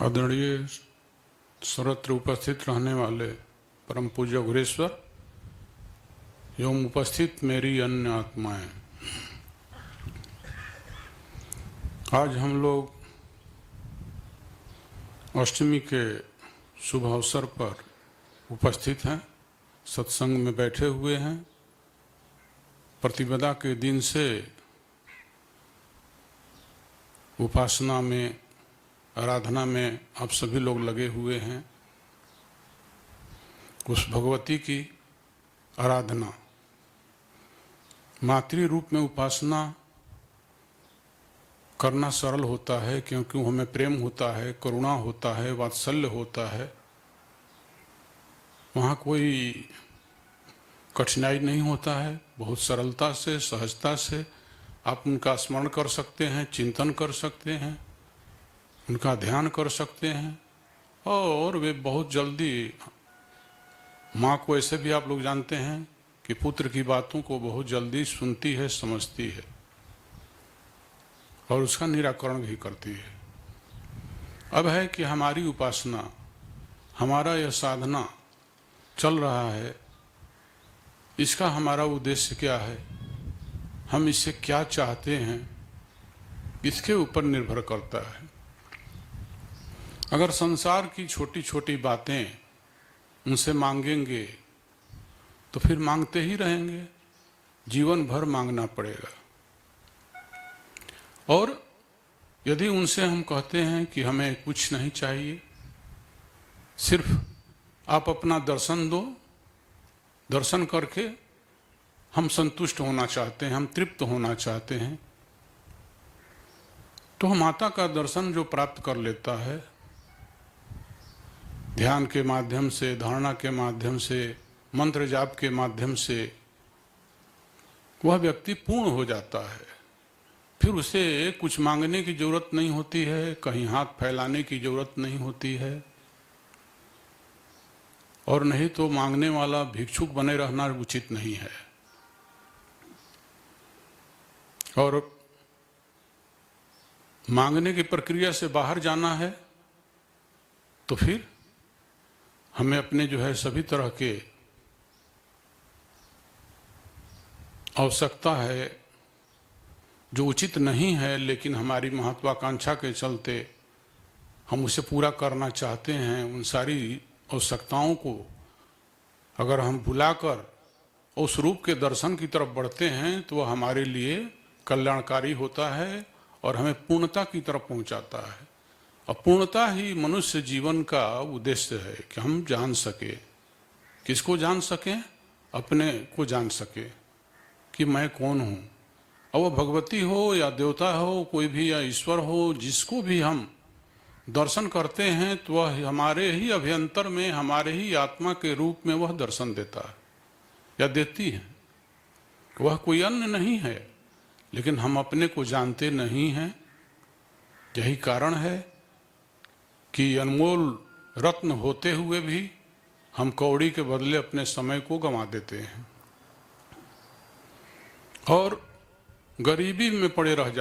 आदरणीय सर्वत्र उपस्थित रहने वाले परम पूज्य गुरेश्वर एवं उपस्थित मेरी अन्य आत्माएं, आज हम लोग अष्टमी के शुभ अवसर पर उपस्थित हैं, सत्संग में बैठे हुए हैं। प्रतिपदा के दिन से उपासना में, आराधना में आप सभी लोग लगे हुए हैं। उस भगवती की आराधना, मातृ रूप में उपासना करना सरल होता है, क्योंकि हमें प्रेम होता है, करुणा होता है, वात्सल्य होता है। वहाँ कोई कठिनाई नहीं होता है। बहुत सरलता से, सहजता से आप उनका स्मरण कर सकते हैं, चिंतन कर सकते हैं, उनका ध्यान कर सकते हैं, और वे बहुत जल्दी, माँ को ऐसे भी आप लोग जानते हैं कि पुत्र की बातों को बहुत जल्दी सुनती है, समझती है और उसका निराकरण भी करती है। अब है कि हमारी उपासना, हमारा यह साधना चल रहा है, इसका हमारा उद्देश्य क्या है, हम इससे क्या चाहते हैं, इसके ऊपर निर्भर करता है। अगर संसार की छोटी छोटी बातें उनसे मांगेंगे तो फिर मांगते ही रहेंगे, जीवन भर मांगना पड़ेगा। और यदि उनसे हम कहते हैं कि हमें कुछ नहीं चाहिए, सिर्फ आप अपना दर्शन दो, दर्शन करके हम संतुष्ट होना चाहते हैं, हम तृप्त होना चाहते हैं, तो माता का दर्शन जो प्राप्त कर लेता है, ध्यान के माध्यम से, धारणा के माध्यम से, मंत्र जाप के माध्यम से, वह व्यक्ति पूर्ण हो जाता है। फिर उसे कुछ मांगने की जरूरत नहीं होती है, कहीं हाथ फैलाने की जरूरत नहीं होती है, और नहीं तो मांगने वाला भिक्षुक बने रहना उचित नहीं है। और मांगने की प्रक्रिया से बाहर जाना है तो फिर हमें अपने जो है सभी तरह के आवश्यकता है जो उचित नहीं है, लेकिन हमारी महत्वाकांक्षा के चलते हम उसे पूरा करना चाहते हैं, उन सारी आवश्यकताओं को अगर हम भुलाकर उस रूप के दर्शन की तरफ बढ़ते हैं तो वह हमारे लिए कल्याणकारी होता है और हमें पूर्णता की तरफ पहुंचाता है। और पूर्णता ही मनुष्य जीवन का उद्देश्य है कि हम जान सके। किसको जान सकें? अपने को जान सके कि मैं कौन हूँ। और वह भगवती हो या देवता हो, कोई भी, या ईश्वर हो, जिसको भी हम दर्शन करते हैं तो वह हमारे ही अभ्यंतर में, हमारे ही आत्मा के रूप में वह दर्शन देता है या देती है। वह कोई अन्य नहीं है, लेकिन हम अपने को जानते नहीं हैं। यही कारण है कि अनमोल रत्न होते हुए भी हम कौड़ी के बदले अपने समय को गंवा देते हैं और गरीबी में पड़े रह जाते हैं।